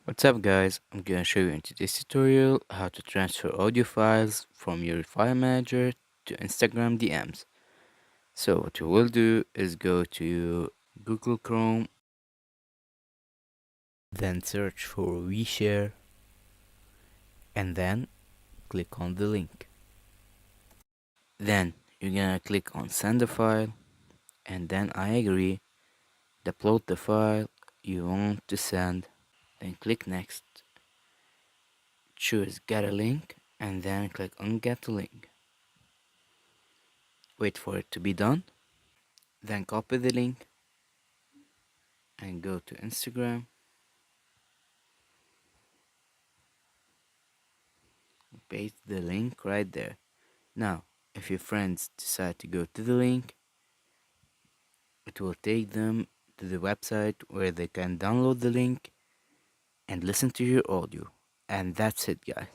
What's up guys, I'm gonna show you in today's tutorial how to transfer audio files from your file manager to Instagram DMs. So what you will do is go to Google Chrome, then search for WeShare and then click on the link. Then you're gonna click on send a file and then I agree, upload the file you want to send, then click next, choose get a link and then click on get a link. Wait for it to be done. Then copy the link and go to Instagram, paste the link right there. Now, if your friends decide to go to the link, it will take them to the website where they can download the link and listen to your audio. And that's it, guys.